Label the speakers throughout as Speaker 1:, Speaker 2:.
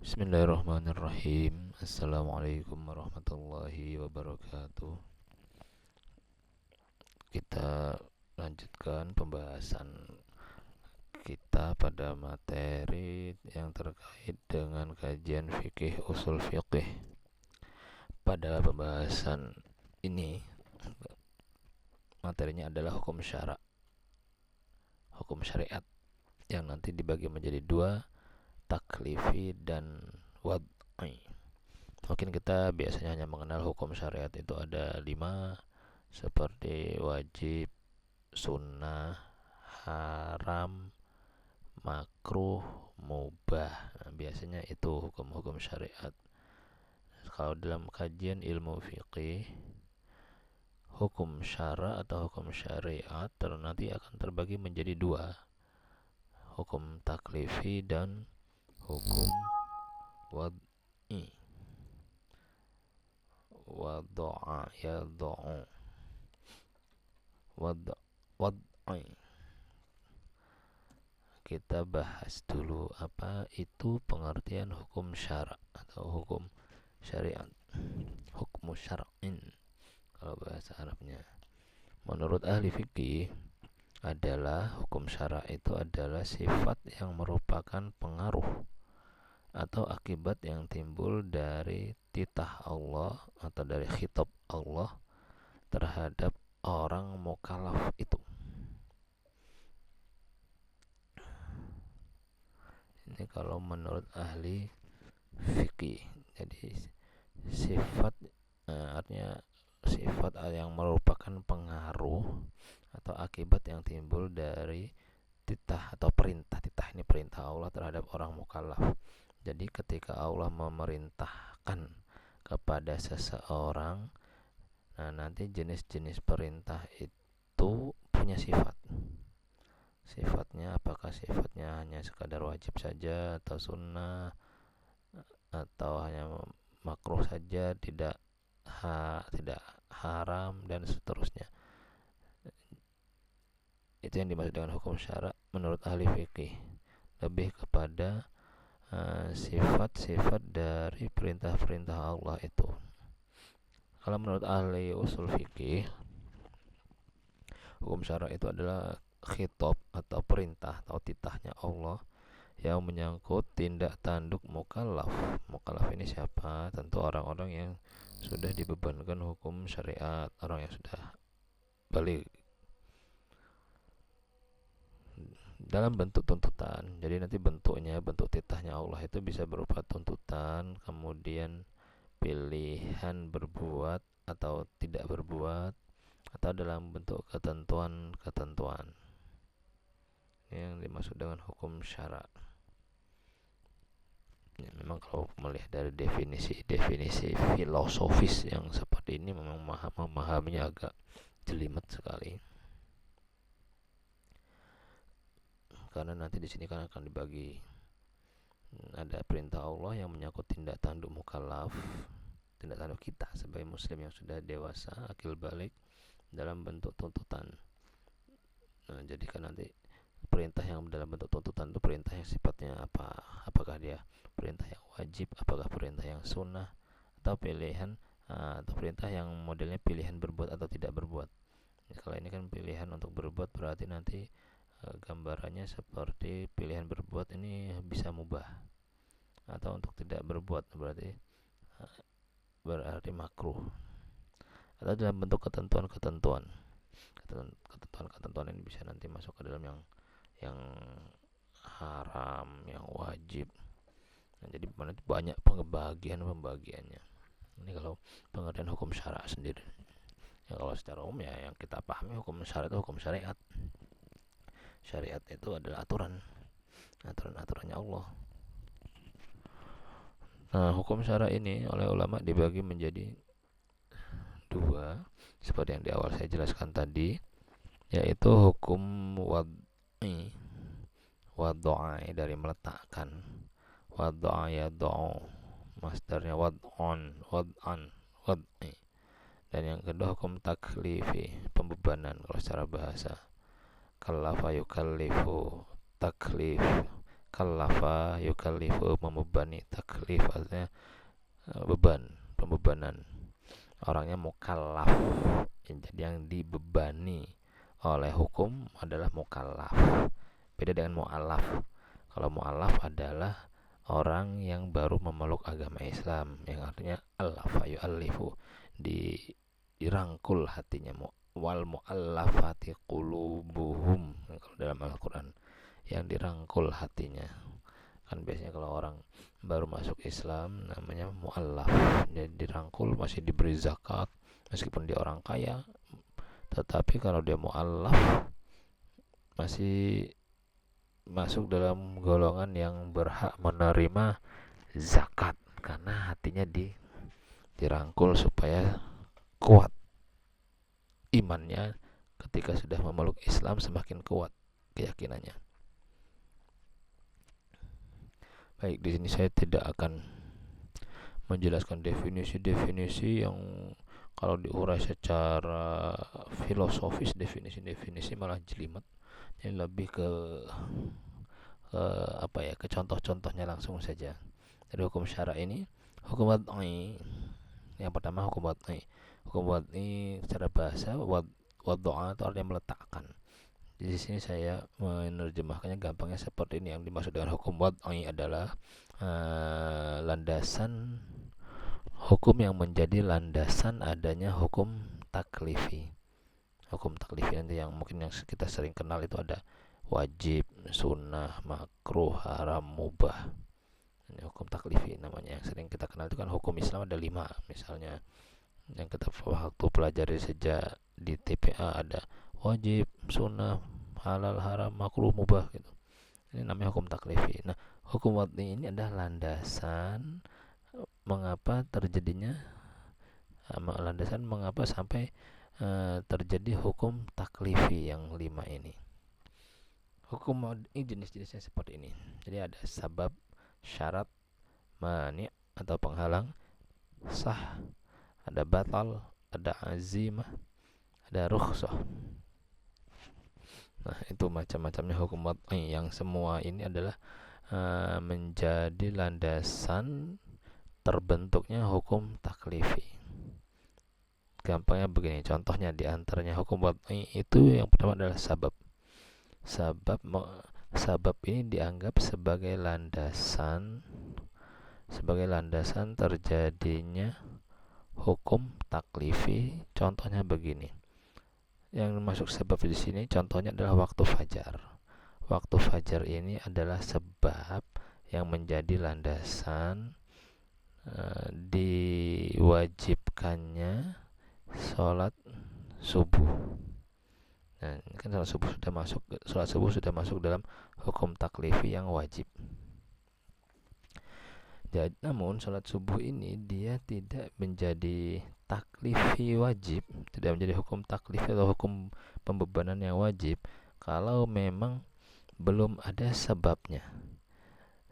Speaker 1: Bismillahirrahmanirrahim. Assalamualaikum warahmatullahi wabarakatuh. Kita lanjutkan pembahasan kita pada materi yang terkait dengan kajian fikih usul fikih. Pada pembahasan ini materinya adalah hukum syariat yang nanti dibagi menjadi dua, taklifi dan wad'i. Mungkin kita biasanya hanya mengenal hukum syariat itu ada 5, seperti wajib, sunnah, haram, makruh, mubah. Nah, biasanya itu hukum-hukum syariat. Kalau dalam kajian ilmu fikih, hukum syara atau hukum syariat nanti akan terbagi menjadi dua, hukum taklifi dan hukum wad'i. Wadu'a ya du'u wad'i. Kita bahas dulu apa itu pengertian hukum syara atau hukum syariat. Hukum syar'in kalau bahasa Arabnya. Menurut ahli fikih adalah hukum syara itu adalah sifat yang merupakan pengaruh atau akibat yang timbul dari titah Allah atau dari khitab Allah terhadap orang mukallaf itu. Ini kalau menurut ahli fikih. Jadi sifat artinya sifat yang merupakan pengaruh atau akibat yang timbul dari titah atau perintah. Titah ini perintah Allah terhadap orang mukallaf. Jadi ketika Allah memerintahkan kepada seseorang, nah nanti jenis-jenis perintah itu punya sifat. Sifatnya apakah sifatnya hanya sekadar wajib saja atau sunnah atau hanya makruh saja, tidak haram dan seterusnya. Itu yang dimaksud dengan hukum syara menurut ahli fikih. Lebih kepada sifat-sifat dari perintah-perintah Allah itu. Kalau menurut ahli usul fikih, hukum syara itu adalah khitab atau perintah atau titahnya Allah yang menyangkut tindak tanduk mukallaf. Mukallaf ini siapa? Tentu orang-orang yang sudah dibebankan hukum syariat, orang yang sudah balik dalam bentuk tuntutan. Jadi nanti bentuk titahnya Allah itu bisa berupa tuntutan, kemudian pilihan berbuat atau tidak berbuat, atau dalam bentuk ketentuan-ketentuan. Ini yang dimaksud dengan hukum syara. Ya, memang kalau melihat dari definisi filosofis yang seperti ini memang memahaminya agak jelimet sekali. Karena nanti di sini kan akan dibagi, ada perintah Allah yang menyangkut tindak tanduk mukallaf, tindak tanduk kita sebagai muslim yang sudah dewasa, akil balik, dalam bentuk tuntutan. Nah, jadi kan nanti perintah yang dalam bentuk tuntutan itu perintah yang sifatnya apa? Apakah dia perintah yang wajib, apakah perintah yang sunnah, atau pilihan atau perintah yang modelnya pilihan berbuat atau tidak berbuat. Ya, kalau ini kan pilihan untuk berbuat, berarti nanti gambarannya seperti pilihan berbuat ini bisa mubah, atau untuk tidak berbuat berarti makruh, atau dalam bentuk ketentuan-ketentuan. Ketentuan-ketentuan ini bisa nanti masuk ke dalam yang haram, yang wajib. Nah, jadi banyak pembagiannya. Ini kalau pengertian hukum syara sendiri. Ya, kalau secara umum ya yang kita pahami hukum syara itu hukum syariat. Syariat itu adalah aturan-aturannya Allah. Nah, hukum syara ini oleh ulama dibagi menjadi dua, seperti yang di awal saya jelaskan tadi, yaitu hukum wad'i dari meletakkan. Wad'a ya du'u, masdarnya wad'an, wad'i. Dan yang kedua hukum taklifi, pembebanan kalau secara bahasa. Kallafa yukallifu, taklif, kallafa yukallifu, membebani, taklif artinya beban, pembebanan. Orangnya mukallaf, jadi yang dibebani oleh hukum adalah mukallaf. Beda dengan mu'allaf. Kalau mu'allaf adalah orang yang baru memeluk agama Islam, yang artinya allafa yu'allifu, dirangkul hatinya. Wal mu'allafati qulubuhum, kalau dalam Al-Quran, yang dirangkul hatinya. Kan biasanya kalau orang baru masuk Islam namanya mu'allaf, jadi dirangkul, masih diberi zakat meskipun dia orang kaya. Tetapi kalau dia mu'allaf masih masuk dalam golongan yang berhak menerima zakat, karena hatinya dirangkul supaya kuat imannya. Ketika sudah memeluk Islam semakin kuat keyakinannya. Baik, di sini saya tidak akan menjelaskan definisi-definisi yang kalau diurai secara filosofis, definisi-definisi malah jelimet. Jadi lebih ke ke contoh-contohnya langsung saja. Dari hukum syara ini, hukum wad'i. Yang pertama hukum wad'i. Hukum wad'i secara bahasa wad'a itu artinya meletakkan. Di sini saya menerjemahkannya gampangnya seperti ini. Yang dimaksud dengan hukum wad'i adalah landasan hukum yang menjadi landasan adanya hukum taklifi. Hukum taklifi nanti yang mungkin yang kita sering kenal itu ada wajib, sunnah, makruh, haram, mubah. Ini hukum taklifi namanya. Yang sering kita kenal itu kan hukum Islam ada 5. Misalnya yang kita waktu pelajari sejak di TPA ada wajib, sunnah, halal, haram, makruh, mubah gitu. Ini namanya hukum taklifi. Nah, hukum wad'i ini adalah landasan mengapa terjadinya, landasan mengapa sampai terjadi hukum taklifi yang 5 ini. Hukum wad'i jenis-jenisnya seperti ini. Jadi ada sabab, syarat, mani' atau penghalang, sah, ada batal, ada azimah, ada rukhsah. Nah, itu macam-macamnya hukum wad'i yang semua ini adalah menjadi landasan terbentuknya hukum taklifi. Gampangnya begini, contohnya di antaranya hukum wad'i itu yang pertama adalah sabab. Sabab ini dianggap sebagai landasan terjadinya hukum taklifi. Contohnya begini. Yang masuk sebab di sini contohnya adalah waktu fajar. Waktu fajar ini adalah sebab yang menjadi landasan diwajibkannya sholat subuh. Nah, kan sholat subuh sudah masuk dalam hukum taklifi yang wajib. Jadi, namun sholat subuh ini dia tidak menjadi taklifi wajib, tidak menjadi hukum taklifi atau hukum pembebanan yang wajib kalau memang belum ada sebabnya.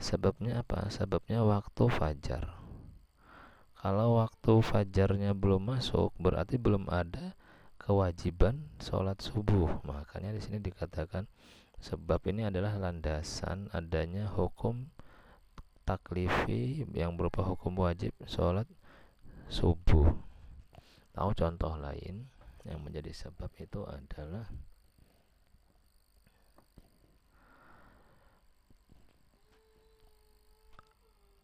Speaker 1: Sebabnya apa? Sebabnya waktu fajar. Kalau waktu fajarnya belum masuk, berarti belum ada kewajiban sholat subuh. Makanya di sini dikatakan sebab ini adalah landasan adanya hukum taklifi yang berupa hukum wajib sholat subuh. Tahu contoh lain yang menjadi sebab itu adalah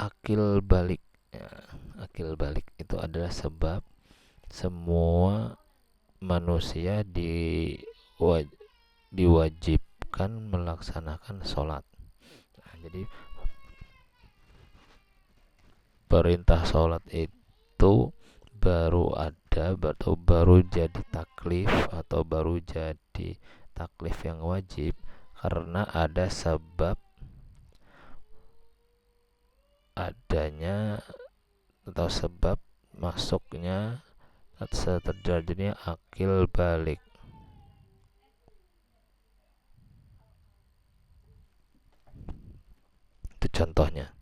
Speaker 1: akil balik. Ya, akil balik itu adalah sebab semua manusia diwajibkan melaksanakan sholat. Nah, jadi perintah sholat itu baru ada atau baru jadi taklif atau baru jadi taklif yang wajib karena ada sebab adanya atau sebab masuknya atau terjadinya akil balik. Itu contohnya.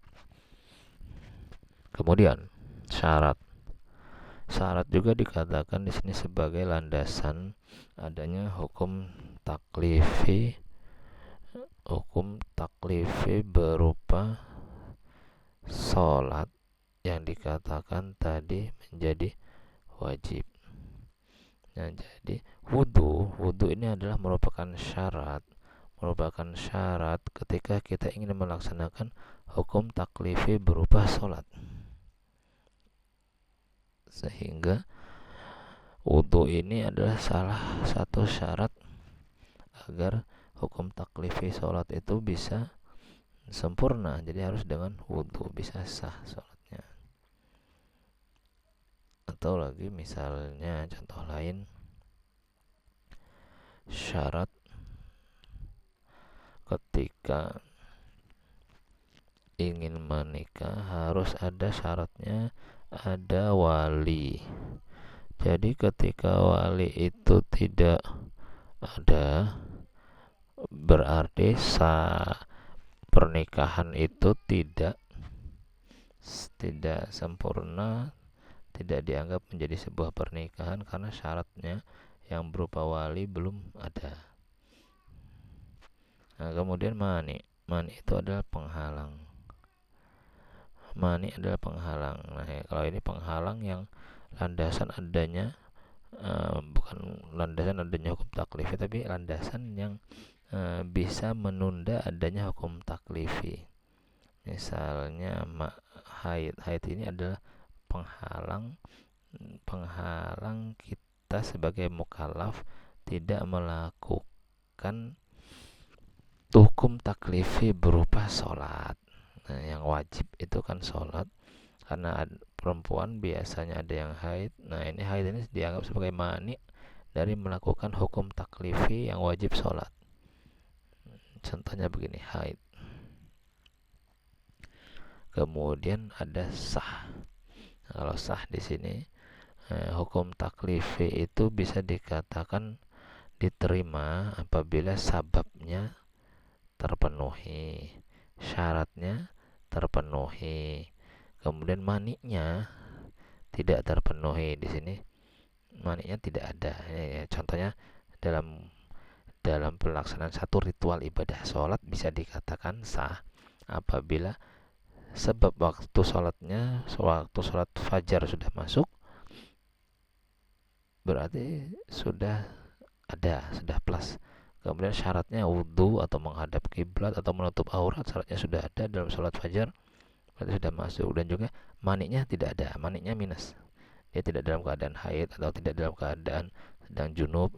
Speaker 1: Kemudian syarat juga dikatakan di sini sebagai landasan adanya hukum taklifi hukum taklifi berupa sholat yang dikatakan tadi menjadi wajib. Nah, jadi wudhu ini adalah merupakan syarat ketika kita ingin melaksanakan hukum taklifi berupa sholat. Sehingga wudhu ini adalah salah satu syarat agar hukum taklifi sholat itu bisa sempurna. Jadi harus dengan wudhu bisa sah sholatnya. Atau lagi misalnya contoh lain, syarat ketika ingin menikah harus ada syaratnya, ada wali. Jadi ketika wali itu tidak ada, berarti pernikahan itu tidak sempurna, tidak dianggap menjadi sebuah pernikahan karena syaratnya yang berupa wali belum ada. Nah, kemudian mani itu adalah penghalang. Mani adalah penghalang. Nah, kalau ini penghalang yang landasan adanya bukan landasan adanya hukum taklifi, tapi landasan yang bisa menunda adanya hukum taklifi. Misalnya haid ini adalah penghalang kita sebagai mukallaf tidak melakukan hukum taklifi berupa sholat. Nah, yang wajib itu kan sholat, karena perempuan biasanya ada yang haid. Nah, ini haid ini dianggap sebagai mani dari melakukan hukum taklifi yang wajib sholat. Contohnya begini, haid. Kemudian ada sah. Nah, kalau sah di sini hukum taklifi itu bisa dikatakan diterima apabila sababnya terpenuhi, syaratnya terpenuhi, kemudian maninya tidak terpenuhi. Di sini maninya tidak ada. Ya, contohnya dalam pelaksanaan satu ritual ibadah sholat bisa dikatakan sah apabila sebab waktu sholat fajar sudah masuk, berarti sudah plus. Kemudian syaratnya wudhu atau menghadap kiblat atau menutup aurat, syaratnya sudah ada dalam sholat fajar, berarti sudah masuk. Dan juga maninya tidak ada, maninya minus, dia tidak dalam keadaan haid atau tidak dalam keadaan sedang junub.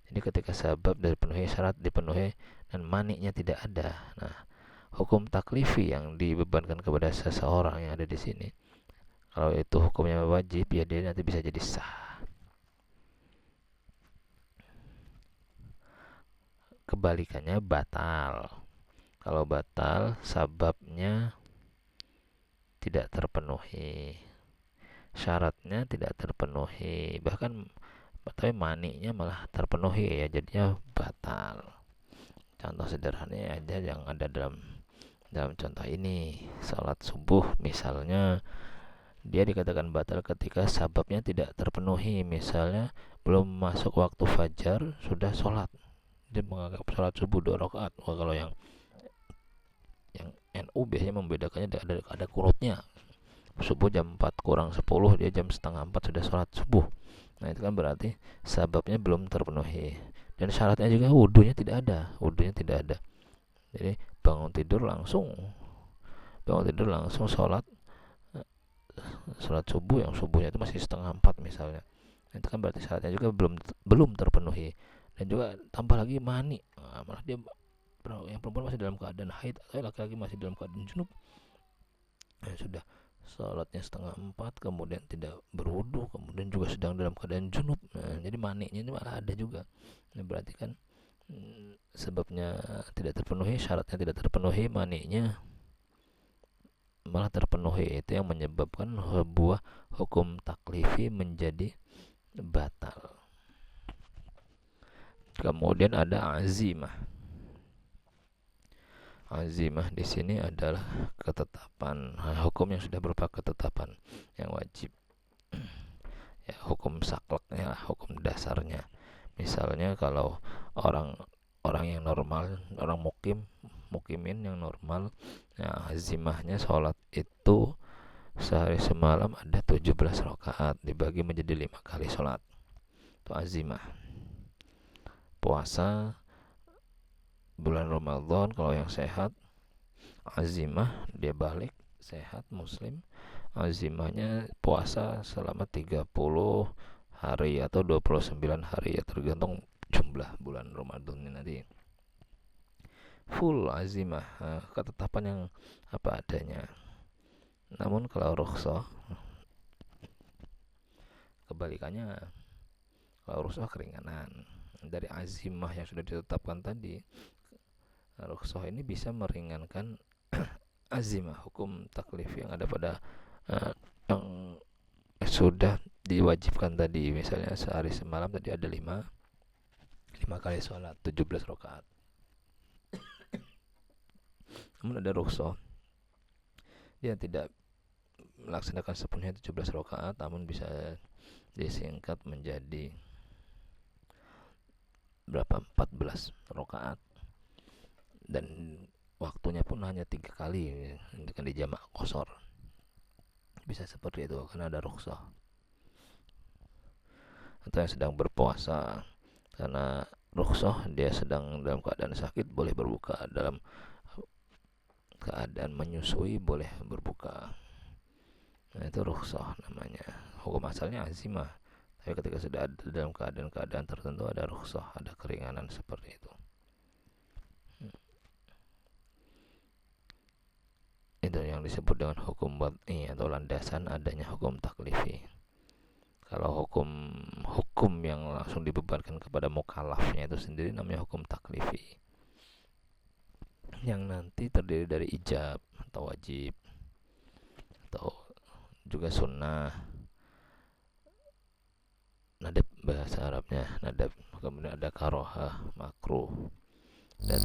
Speaker 1: Jadi ketika sebab dipenuhi, syarat dipenuhi, dan maninya tidak ada, nah hukum taklifi yang dibebankan kepada seseorang yang ada di sini, kalau itu hukumnya wajib, ya dia nanti bisa jadi sah. Kebalikannya batal. Kalau batal, sababnya tidak terpenuhi, syaratnya tidak terpenuhi, bahkan tapi maninya malah terpenuhi, ya jadinya batal. Contoh sederhananya aja yang ada dalam contoh ini, salat subuh misalnya, dia dikatakan batal ketika sababnya tidak terpenuhi. Misalnya belum masuk waktu fajar sudah sholat, dia menganggap sholat subuh 2 rakaat. Kalau yang NU biasanya membedakannya ada kurutnya, subuh jam 4 kurang 10, dia jam setengah 4 sudah sholat subuh. Nah, itu kan berarti sababnya belum terpenuhi, dan syaratnya juga wudhunya tidak ada. Jadi bangun tidur langsung sholat subuh, yang subuhnya itu masih setengah 4 misalnya, itu kan berarti syaratnya juga belum terpenuhi. Dan juga tambah lagi mani, malah dia yang perempuan masih dalam keadaan haid atau laki-laki masih dalam keadaan junub, sudah sholatnya setengah 4, kemudian tidak berwudu, kemudian juga sedang dalam keadaan junub. Nah, jadi maninya ini malah ada juga. Ini berarti kan sebabnya tidak terpenuhi, syaratnya tidak terpenuhi, maninya malah terpenuhi. Itu yang menyebabkan sebuah hukum taklifi menjadi batal. Kemudian ada azimah. Azimah di sini adalah ketetapan, hukum yang sudah berupa ketetapan yang wajib. Ya, hukum sakleknya, hukum dasarnya. Misalnya kalau orang orang yang normal, orang mukimin yang normal, nah azimahnya sholat itu sehari semalam ada 17 rakaat dibagi menjadi 5 kali sholat. Itu azimah. Puasa bulan Ramadan kalau yang sehat, azimah dia balik sehat muslim, azimahnya puasa selama 30 hari atau 29 hari ya, tergantung jumlah bulan Ramadan ini nanti. Full azimah, ketetapan yang apa adanya. Namun kalau rukhsah kebalikannya, kalau rukhsah keringanan dari azimah yang sudah ditetapkan tadi. Rukhsah ini bisa meringankan azimah hukum taklif yang ada pada yang sudah diwajibkan tadi. Misalnya sehari semalam tadi ada 5 kali sholat 17 rakaat. Namun ada rukhsah, dia tidak melaksanakan sepenuhnya 17 rakaat, namun bisa disingkat menjadi berapa, 14 rakaat, dan waktunya pun hanya 3 kali dengan dijamak qashar. Bisa seperti itu karena ada rukhsah. Atau yang sedang berpuasa karena rukhsah, dia sedang dalam keadaan sakit boleh berbuka, dalam keadaan menyusui boleh berbuka. Nah, itu rukhsah namanya. Hukum asalnya azimah, tapi ketika sudah ada dalam keadaan tertentu ada rukhsah, ada keringanan seperti itu. Itu yang disebut dengan hukum wad'i atau landasan adanya hukum taklifi. Kalau hukum yang langsung dibebankan kepada mukallafnya itu sendiri namanya hukum taklifi, yang nanti terdiri dari ijab atau wajib atau juga sunnah, nadab bahasa Arabnya nadab, kemudian ada karohah makruh, dan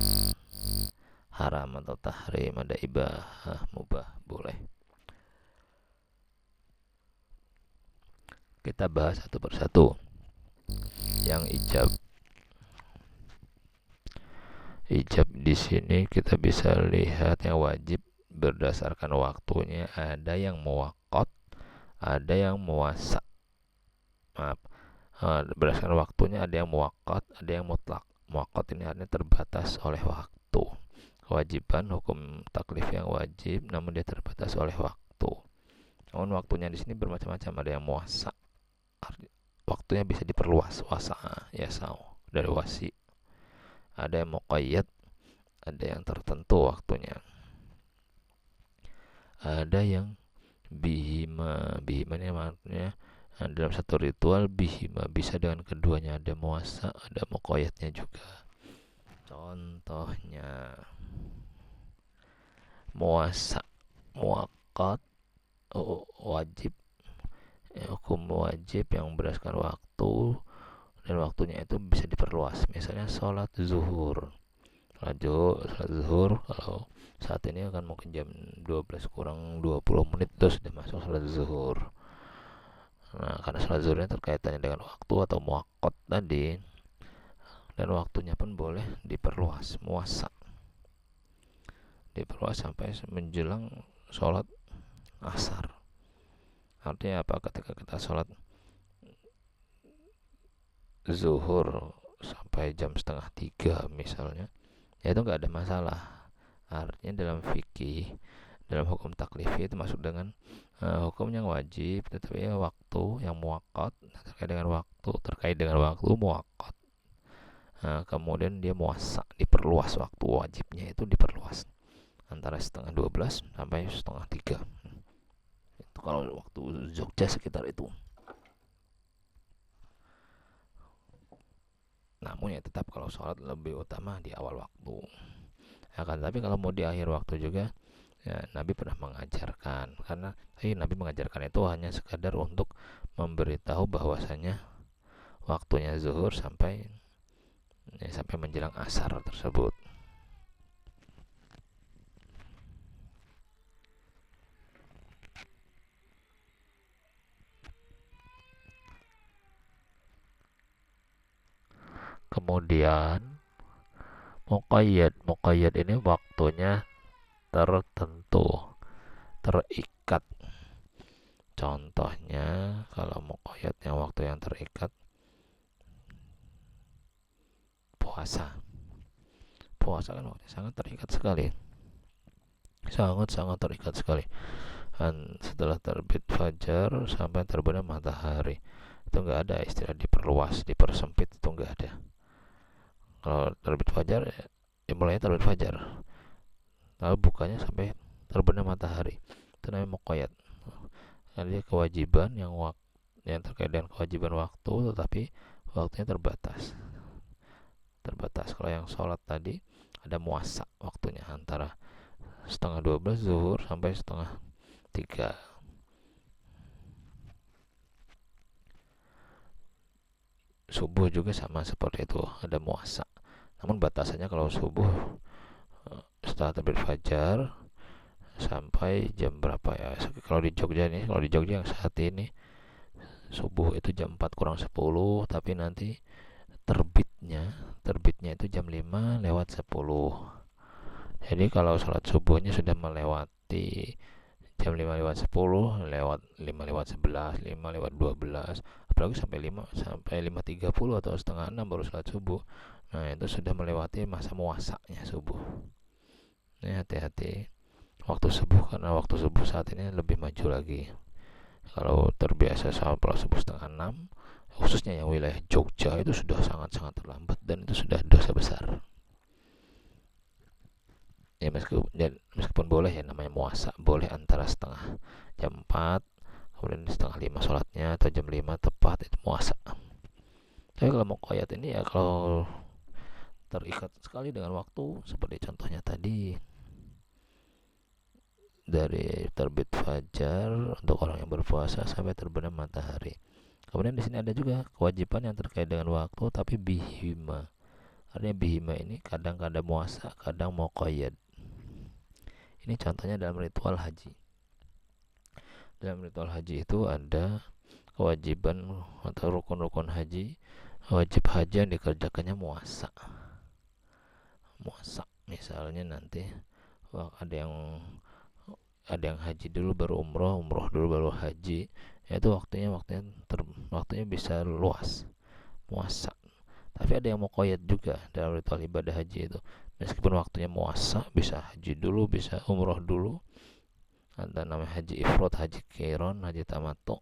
Speaker 1: haram atau tahrim, ada ibahah mubah boleh. Kita bahas satu persatu. Yang ijab di sini kita bisa lihat yang wajib berdasarkan waktunya, ada yang muwaqqat, ada yang muwassa. Maaf, berdasarkan waktunya ada yang muwaqqat, ada yang mutlak. Muwaqqat ini artinya terbatas oleh waktu. Kewajiban hukum taklif yang wajib namun dia terbatas oleh waktu. Namun waktunya di sini bermacam-macam, ada yang muwassa, waktunya bisa diperluas, wasa yasau dari wasi. Ada yang muqayyad, ada yang tertentu waktunya. Ada yang bihima ini maksudnya dalam satu ritual bihima bisa dengan keduanya, ada muwassa, ada muqayyadnya juga. Contohnya muwassa, muwaqqat, wajib, hukum wajib yang berdasarkan waktu, dan waktunya itu bisa diperluas. Misalnya sholat zuhur. Sholat zuhur kalau saat ini kan mungkin jam 12 kurang 20 menit terus sudah masuk sholat zuhur. Nah, karena sholat zuhurnya terkaitannya dengan waktu atau muwaqqat tadi, dan waktunya pun boleh diperluas, muwassa, diperluas sampai menjelang sholat asar. Artinya apa? Ketika kita sholat zuhur sampai jam 2:30 misalnya, ya itu nggak ada masalah. Artinya dalam fikih, dalam hukum taklifi itu masuk dengan hukum yang wajib, tetapi ya waktu yang muwaqqat, terkait dengan waktu muwaqqat. Kemudian dia muwassa, diperluas, waktu wajibnya itu diperluas antara 11:30 sampai 2:30. Itu kalau waktu Jogja sekitar itu. Namun ya tetap kalau sholat lebih utama di awal waktu. Akan tapi kalau mau di akhir waktu juga, ya, Nabi pernah mengajarkan, karena Nabi mengajarkan itu hanya sekadar untuk memberitahu bahwasanya waktunya zuhur sampai menjelang asar tersebut. Kemudian Muqayyad ini waktunya tertentu, terikat. Contohnya kalau muqayyad yang waktu yang terikat, puasa. Puasa kan waktunya sangat terikat sekali, sangat terikat sekali. Dan setelah terbit fajar sampai terbenam matahari, itu nggak ada istilah diperluas, dipersempit, itu nggak ada. Kalau terbit fajar ya mulai terbit fajar, lalu bukanya sampai terbenam matahari, itu namanya muqayyad. Jadi kewajiban yang terkait dengan kewajiban waktu, tetapi waktunya terbatas. Kalau yang sholat tadi ada muasa waktunya, antara setengah 12 zuhur sampai setengah 3. Subuh juga sama seperti itu, ada muasa. Namun batasannya kalau subuh setelah terbit fajar sampai jam berapa ya? Kalau di Jogja yang saat ini subuh itu jam 4 kurang 10, tapi nanti terbitnya itu jam 5 lewat 10. Jadi kalau sholat subuhnya sudah melewati jam 5 lewat 10, lewat 5 lewat 11, 5 lewat 12, apalagi sampai 5.30 atau setengah 6 baru sholat subuh. Nah, itu sudah melewati masa muasanya subuh. Ini hati-hati waktu subuh, karena waktu subuh saat ini lebih maju lagi. Kalau terbiasa sholat subuh setengah 6, khususnya yang wilayah Jogja, itu sudah sangat-sangat terlambat dan itu sudah dosa besar. Ya meskipun boleh ya, namanya muasa, boleh antara setengah jam 4 kemudian setengah 5 sholatnya, atau jam 5 tepat, itu muasa. Tapi kalau muqayyad ini ya kalau terikat sekali dengan waktu, seperti contohnya tadi, dari terbit fajar untuk orang yang berpuasa sampai terbenam matahari. Kemudian di sini ada juga kewajiban yang terkait dengan waktu tapi bihima. Artinya bihima ini kadang-kadang muasa, kadang muqayyad. Ini contohnya dalam ritual haji. Dalam ritual haji itu ada kewajiban atau rukun-rukun haji. Wajib haji yang dikerjakannya muasa. Misalnya nanti ada yang haji dulu baru umroh dulu baru haji. Itu waktunya bisa luas, muasa. Tapi ada yang muqayyad juga dalam ritual ibadah haji itu. Meskipun waktunya muasa, bisa haji dulu, bisa umroh dulu. Ada namanya haji ifrad, haji qiran, haji tamattu.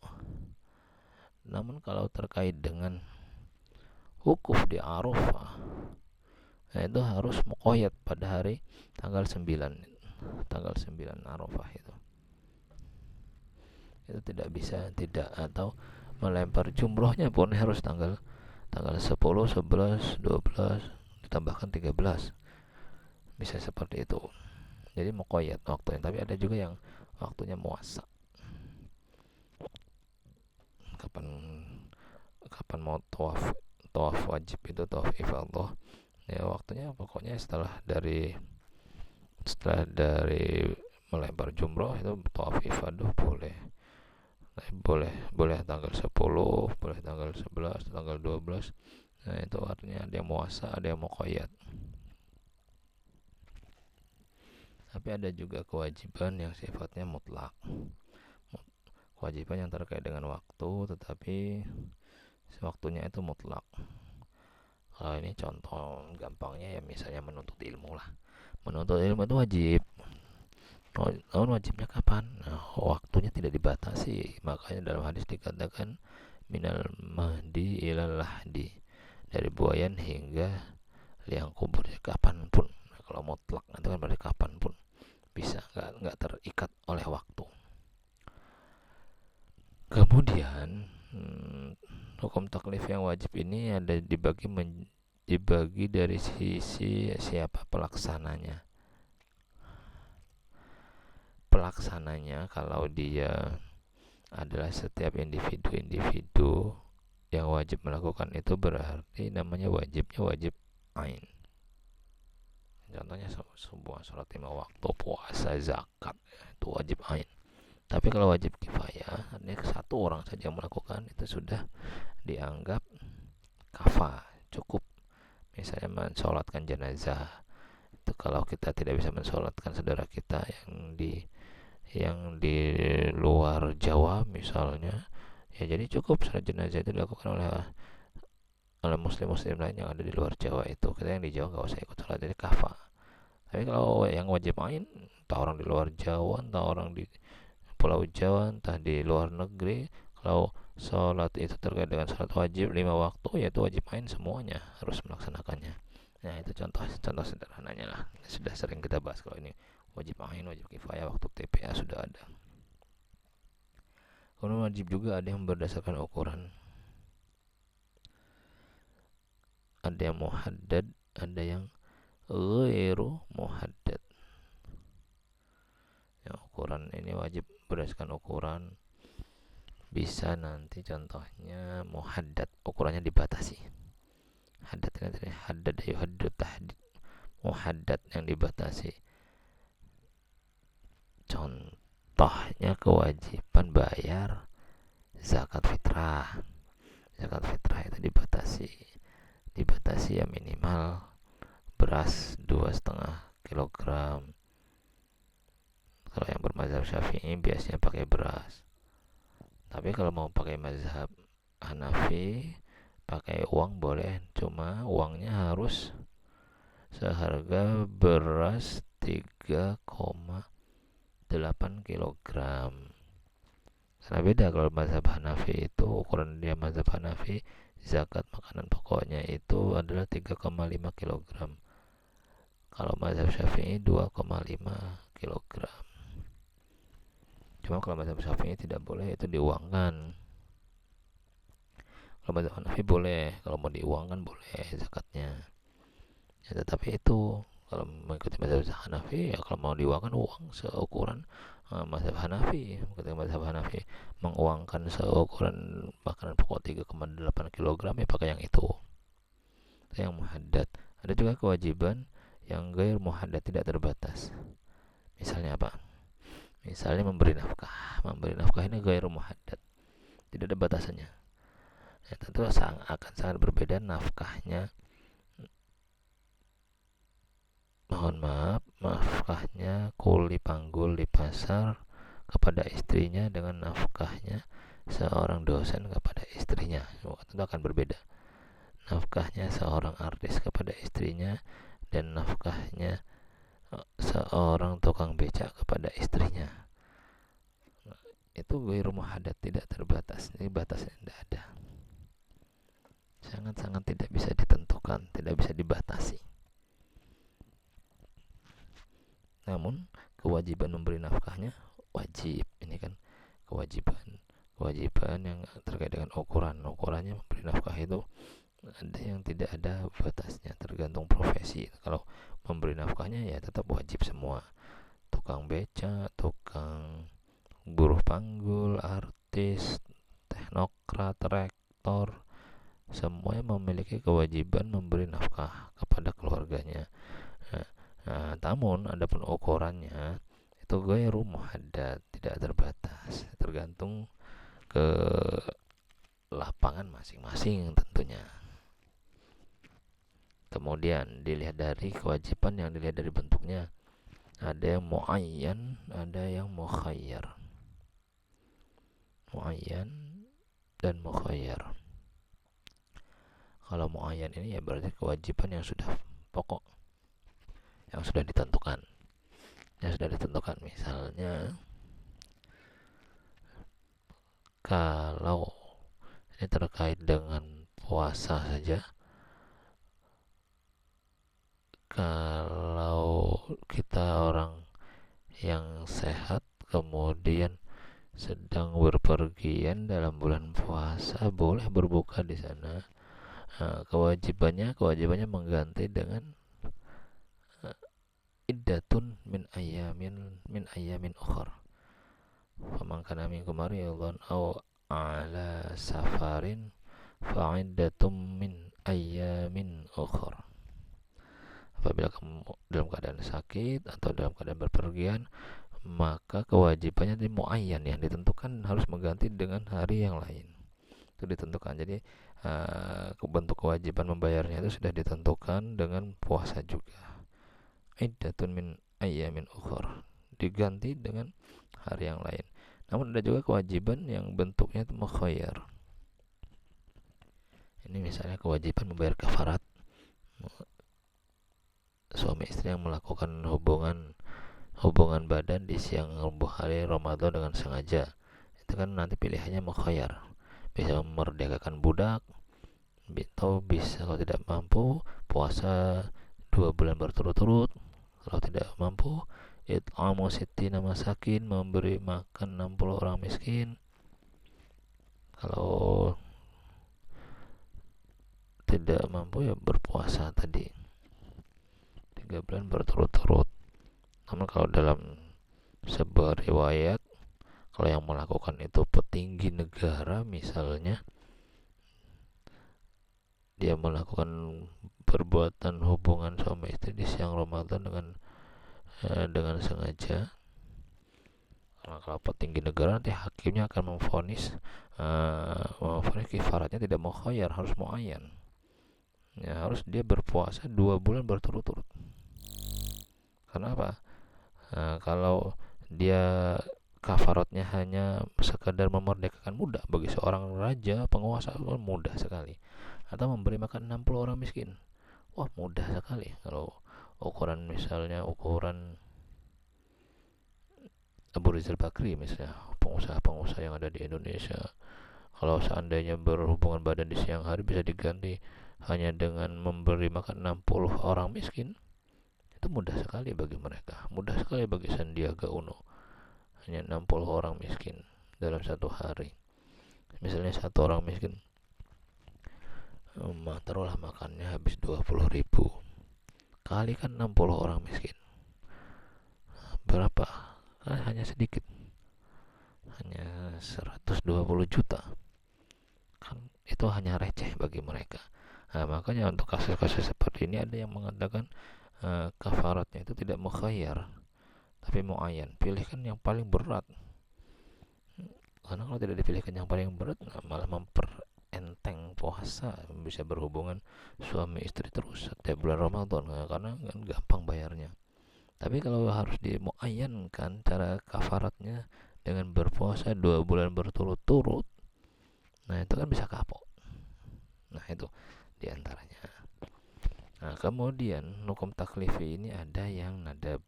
Speaker 1: Namun kalau terkait dengan wukuf di Arafah, nah itu harus muqayyad pada hari tanggal 9 Arafah itu. Itu tidak bisa atau melempar jumrohnya pun harus tanggal 10, 11, 12 ditambahkan 13. Bisa seperti itu. Jadi muqayyad waktunya, tapi ada juga yang waktunya muasa. Kapan mau tawaf wajib itu, tawaf ifadah, ya waktunya pokoknya setelah dari melempar jumroh itu tawaf ifadah boleh tanggal 10, boleh tanggal 11, tanggal 12. Nah, itu artinya ada yang muasa, ada yang muqayyad. Tapi ada juga kewajiban yang sifatnya mutlak. Kewajiban yang terkait dengan waktu tetapi waktunya itu mutlak. Kalau ini contoh gampangnya ya, misalnya menuntut ilmu lah. Menuntut ilmu itu wajib. Namun wajibnya kapan? Nah, waktunya tidak dibatasi. Makanya dalam hadis dikatakan minal mahdi ilal lahdi, dari buayan hingga liang kubur, ya kapanpun. Nah, kalau mutlak nanti kan berarti kapanpun bisa, nggak terikat oleh waktu. Kemudian hukum taklif yang wajib ini ada dibagi dari sisi siapa pelaksananya. Kalau dia adalah setiap individu yang wajib melakukan itu, berarti namanya wajibnya wajib ain. Contohnya sebuah sholat 5 waktu, puasa, zakat, itu wajib ain. Tapi kalau wajib kifayah, artinya satu orang saja yang melakukan, itu sudah dianggap kafa, cukup. misalnya mensolatkan jenazah. Itu kalau kita tidak bisa mensolatkan saudara kita yang di luar Jawa misalnya, ya jadi cukup salat jenazah itu dilakukan oleh muslim lain yang ada di luar Jawa. Itu kita yang di Jawa nggak usah ikut sholat, jadi kafa. Tapi kalau yang wajib ain, entah orang di luar Jawa, entah orang di Pulau Jawa, entah di luar negeri, kalau sholat itu terkait dengan sholat wajib 5 waktu, yaitu wajib ain semuanya harus melaksanakannya. Nah itu contoh sederhananya lah. Sudah sering kita bahas kalau ini wajib ain, wajib kifayah, waktu TPA sudah ada. Kemudian wajib juga ada yang berdasarkan ukuran, ada yang muhaddad, ada yang ghairu muhaddad. Yang ukuran ini wajib berdasarkan ukuran. Bisa nanti contohnya muhaddad, ukurannya dibatasi. Haddad yuhaddad tahdid. Muhaddad yang dibatasi. Contohnya kewajiban bayar zakat fitrah. Zakat fitrah itu dibatasi ya minimal beras 2,5 kilogram. Kalau yang bermazhab Syafi'i biasanya pakai beras. Tapi kalau mau pakai mazhab Hanafi, pakai uang boleh, cuma uangnya harus seharga beras 3,8 kilogram. Karena beda kalau mazhab Hanafi itu, ukuran dia mazhab Hanafi, zakat makanan pokoknya itu adalah 3,5 kilogram. Kalau mazhab Syafi'i 2,5 kilogram. Cuma kalau mazhab Syafi'i tidak boleh itu diuangkan. Kalau mazhab Hanafi boleh, kalau mau diuangkan boleh zakatnya. Ya, tetapi itu kalau mengikuti mazhab Hanafi, ya kalau mau diuangkan uang seukuran mazhab Hanafi. Ketika mazhab Hanafi menguangkan seukuran makanan pokok 3,8 kilogram, ya pakai yang itu yang muhaddad. Ada juga kewajiban yang gair muhaddad, tidak terbatas. Misalnya apa? Misalnya memberi nafkah. Memberi nafkah ini gair muhaddad, tidak ada batasannya. Ya, tentu akan sangat berbeda nafkahnya. Mohon maaf, nafkahnya kuli panggul di pasar kepada istrinya dengan nafkahnya seorang dosen kepada istrinya. Tentu akan berbeda. Nafkahnya seorang artis kepada istrinya dan nafkahnya seorang tukang becak kepada istrinya. Itu ghairu muhaddad, tidak terbatas. Ini batasnya tidak ada. Sangat-sangat tidak bisa ditentukan, tidak bisa dibatasi. Namun kewajiban memberi nafkahnya wajib. Ini kan kewajiban yang terkait dengan ukurannya memberi nafkah itu ada yang tidak ada batasnya, tergantung profesi. Kalau memberi nafkahnya ya tetap wajib semua. Tukang beca, tukang buruh panggul, artis, teknokrat, rektor, semuanya memiliki kewajiban memberi nafkah kepada keluarganya. Namun adapun ukurannya itu ghairu muhaddad, tidak terbatas, tergantung ke lapangan masing-masing tentunya. Kemudian dilihat dari kewajiban, yang dilihat dari bentuknya. Ada yang muayyan, ada yang mukhayyar. Muayyan dan mukhayyar. Kalau muayyan ini ya berarti kewajiban yang sudah pokok, yang sudah ditentukan. Misalnya kalau ini terkait dengan puasa saja, kalau kita orang yang sehat kemudian sedang berpergian dalam bulan puasa, boleh berbuka di sana. Kewajibannya mengganti dengan iddatun min ayamin ukhar. Faman kana minkum maridan aw ala safarin fa'iddatum min ayamin ukhar. Apabila kamu dalam keadaan sakit atau dalam keadaan berpergian, maka kewajibannya di muayyan, yang ditentukan, harus mengganti dengan hari yang lain. Itu itu ditentukan. Jadi bentuk kewajiban membayarnya itu sudah ditentukan dengan puasa juga. Iddatun min ayyamin ukhra, diganti dengan hari yang lain. Namun ada juga kewajiban yang bentuknya itu mukhayyar. Ini misalnya kewajiban membayar kafarat suami istri yang melakukan hubungan badan di siang hari Ramadan dengan sengaja. Itu kan nanti pilihannya mukhayyar. Bisa memerdekakan budak, atau bisa kalau tidak mampu puasa 2 bulan berturut-turut. Kalau tidak mampu it'amu sittina masakin, memberi makan 60 orang miskin. Kalau tidak mampu ya berpuasa tadi 3 bulan berturut-turut. Namun kalau dalam sebuah riwayat, kalau yang melakukan itu petinggi negara misalnya, dia melakukan perbuatan hubungan suami istri di siang Ramadan dengan sengaja, kalau petinggi negara nanti hakimnya akan memvonis kifaratnya tidak mukhayyar, harus muayyan. Ya, harus dia berpuasa 2 bulan berturut-turut. Karena apa? Kalau dia kafaratnya hanya sekadar memerdekakan budak, bagi seorang raja penguasa mudah sekali, atau memberi makan 60 orang miskin, wah mudah sekali. Kalau misalnya ukuran Abu Rizal Bakri misalnya, pengusaha-pengusaha yang ada di Indonesia, kalau seandainya berhubungan badan di siang hari bisa diganti hanya dengan memberi makan 60 orang miskin, itu mudah sekali bagi mereka, mudah sekali bagi Sandiaga Uno. Hanya 60 orang miskin dalam satu hari. Misalnya satu orang miskin, taruhlah makannya habis 20.000, kalikan 60 orang miskin, berapa? Hanya sedikit, hanya 120 juta. Kan itu hanya receh bagi mereka. Nah, makanya untuk kasus-kasus seperti ini ada yang mengatakan kafaratnya itu tidak mukhayyar, tapi muayyan. Pilihkan yang paling berat. Karena kalau tidak dipilihkan yang paling berat, malah memperenteng puasa, bisa berhubungan suami istri terus setiap bulan Ramadan, karena kan gampang bayarnya. Tapi kalau harus dimuayyankan cara kafaratnya dengan berpuasa 2 bulan berturut-turut, nah itu kan bisa kapok. Nah itu diantaranya. Nah kemudian hukum taklifi ini ada yang nadab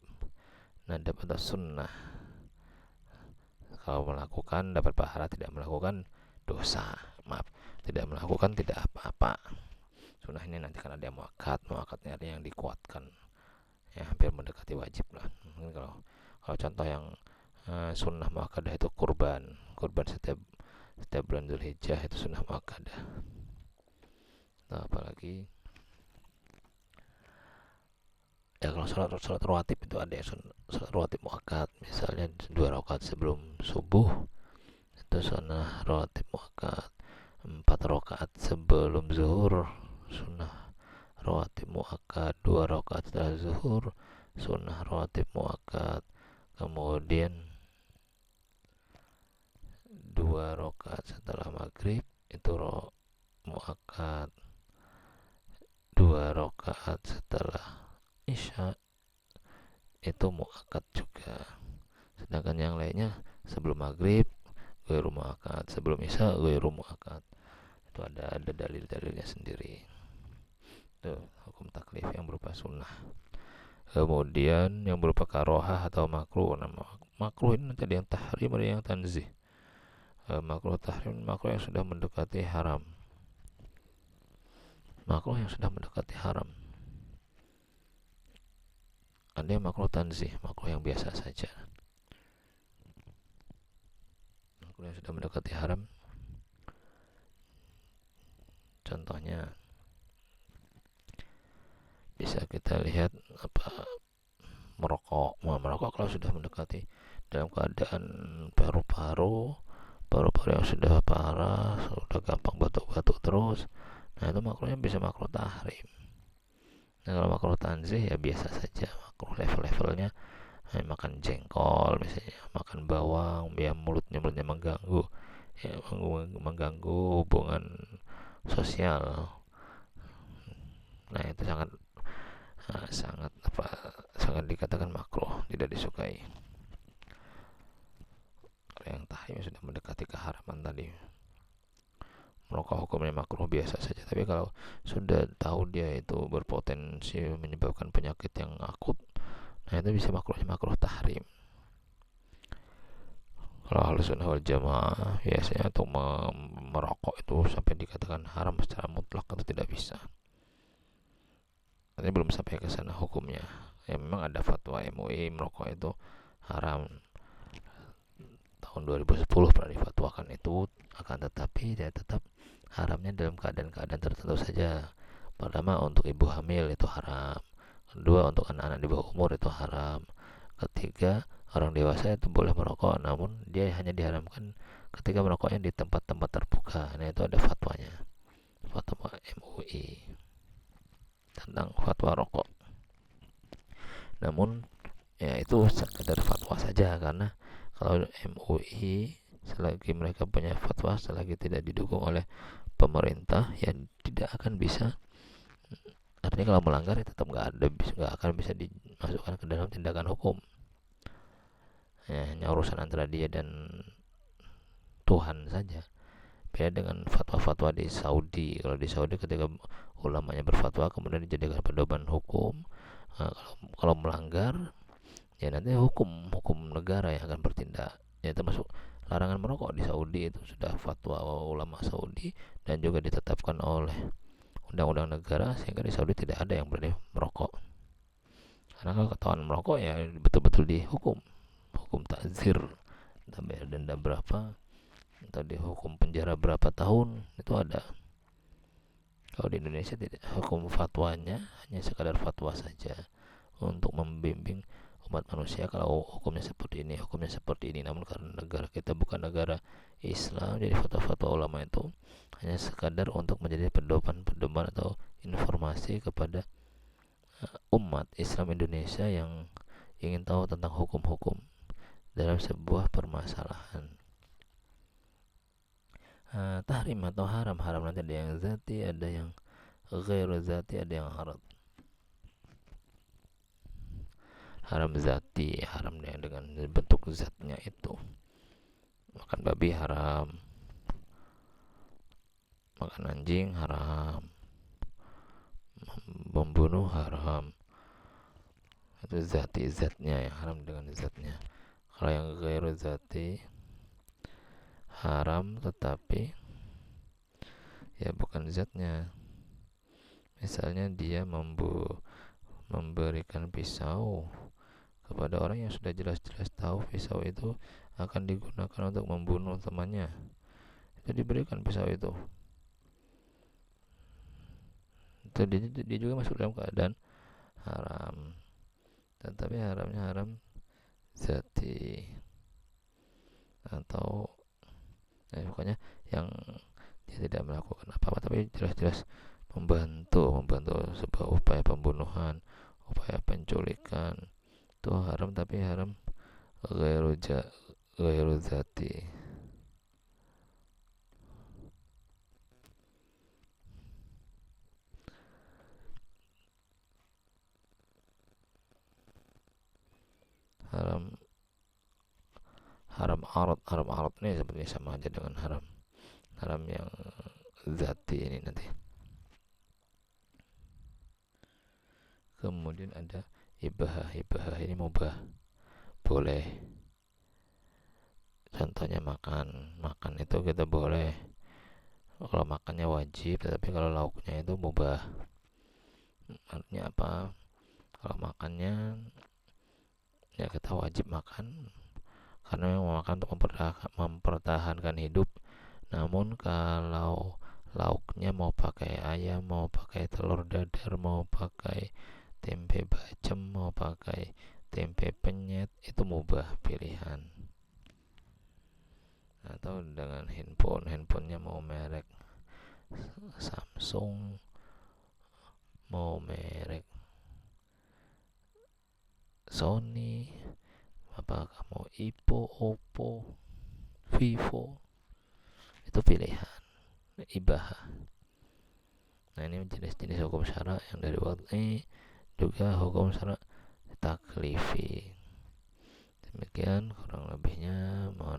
Speaker 1: atau sunnah. Kalau melakukan dapat pahala, tidak melakukan dosa. Tidak melakukan tidak apa-apa. Sunnah ini nanti kan ada yang muakatnya ada yang dikuatkan, ya hampir mendekati wajib lah. Mungkin kalau contoh yang sunnah muakkadah itu kurban setiap bulan Dzulhijjah, itu sunnah muakkadah. Nah, apalagi ya kalau sholat rawatib itu ada yang sholat rawatib muakkad, misalnya 2 rakaat sebelum subuh itu sunnah rawatib muakkad, 4 rakaat sebelum zuhur sunnah rawatib muakkad, 2 rakaat setelah zuhur sunnah rawatib muakkad, kemudian 2 rakaat setelah maghrib itu muakkad, 2 rakaat setelah isya itu muakkad juga. Sedangkan yang lainnya sebelum maghrib ghairu muakkad, sebelum isya ghairu muakkad. Itu ada dalil-dalilnya sendiri. Itu hukum taklif yang berupa sunnah. Kemudian yang berupa karohah atau makruh. Nah, makruh ini nanti ada yang tahrim, ada yang tanzih. Makruh tahrim, makruh yang sudah mendekati haram. Makruh yang sudah mendekati haram. Ada yang makruh tanzih, makruh yang biasa saja. Makruh yang sudah mendekati haram, contohnya bisa kita lihat merokok kalau sudah mendekati dalam keadaan paru-paru yang sudah parah, sudah gampang batuk-batuk terus, nah itu makruhnya bisa makruh tahrim. Nah kalau makruh tanzih ya biasa saja, makruh level-levelnya makan jengkol misalnya, makan bawang, ya mulutnya mengganggu, ya, mengganggu hubungan sosial. Nah itu sangat sangat sangat dikatakan makruh, tidak disukai. Kalau yang tahrim sudah mendekati keharaman tadi. Merokok hukumnya makruh biasa saja, tapi kalau sudah tahu dia itu berpotensi menyebabkan penyakit yang akut, nah itu bisa makruh tahrim. Kalau Ahlus Sunnah wal Jamaah biasanya untuk merokok itu sampai dikatakan haram secara mutlak itu tidak bisa. Artinya belum sampai ke sana hukumnya. Ya memang ada fatwa MUI merokok itu haram. Tahun 2010 pernah difatwakan itu, akan tetapi dia tetap haramnya dalam keadaan-keadaan tertentu saja. Pertama, untuk ibu hamil itu haram. Kedua, untuk anak-anak di bawah umur itu haram. Ketiga, orang dewasa itu boleh merokok, namun dia hanya diharamkan ketika merokoknya di tempat-tempat terbuka. Nah itu ada fatwanya, fatwa MUI tentang fatwa rokok. Namun ya itu sekedar fatwa saja, karena kalau MUI selagi mereka punya fatwa, selagi tidak didukung oleh pemerintah, ya tidak akan bisa. Artinya kalau melanggar ya tetap nggak akan bisa dimasukkan ke dalam tindakan hukum. Ya, hanya urusan antara dia dan Tuhan saja. Beda dengan fatwa-fatwa di Saudi. Kalau di Saudi ketika ulamanya berfatwa kemudian dijadikan pedoman hukum, nah, kalau melanggar ya nanti hukum negara yang akan bertindak. Ya termasuk larangan merokok di Saudi itu sudah fatwa ulama Saudi dan juga ditetapkan oleh undang-undang negara, sehingga di Saudi tidak ada yang boleh merokok. Karena kalau ketahuan merokok ya betul-betul dihukum, hukum takzir, entah bayar denda berapa, entah dihukum penjara berapa tahun, itu ada. Kalau di Indonesia tidak, hukum fatwanya hanya sekadar fatwa saja untuk membimbing umat manusia kalau hukumnya seperti ini. Namun karena negara kita bukan negara Islam, jadi fatwa-fatwa ulama itu hanya sekadar untuk menjadi pedoman atau informasi kepada umat Islam Indonesia yang ingin tahu tentang hukum-hukum dalam sebuah permasalahan. Tahrim atau haram nanti ada yang zati, ada yang ghairu zati, ada yang haram. Haram zati, haram dengan bentuk zatnya itu. Makan babi haram, makan anjing haram, membunuh haram. Itu zatnya yang haram dengan zatnya. Kalau yang ghairu zati haram tetapi ya bukan zatnya. Misalnya dia memberikan pisau kepada orang yang sudah jelas-jelas tahu pisau itu akan digunakan untuk membunuh temannya, itu diberikan pisau itu dia juga masuk dalam keadaan haram, tetapi haramnya haram zati atau pokoknya yang dia tidak melakukan apa-apa tapi jelas-jelas membantu sebuah upaya pembunuhan, upaya penculikan, itu haram, tapi haram ghairu zati. Haram arad ini sebenarnya sama aja dengan haram yang zati ini nanti. Kemudian ada ibahah ini mubah, boleh. Contohnya makan itu kita boleh kalau makannya wajib, tetapi kalau lauknya itu mubah. Artinya apa? Kalau makannya ya kita wajib makan karena memang makan untuk mempertahankan hidup. Namun kalau lauknya mau pakai ayam, mau pakai telur dadar, mau pakai tempe bacem, mau pakai tempe penyet, itu mubah pilihan. Atau dengan handphonenya mau merek Samsung, mau merek Sony, apakah mau Oppo, Vivo, itu pilihan ibahah. Nah, ini jenis-jenis hukum syara yang dari wad'i, juga hukum syara taklifi. Demikian kurang lebihnya, mohon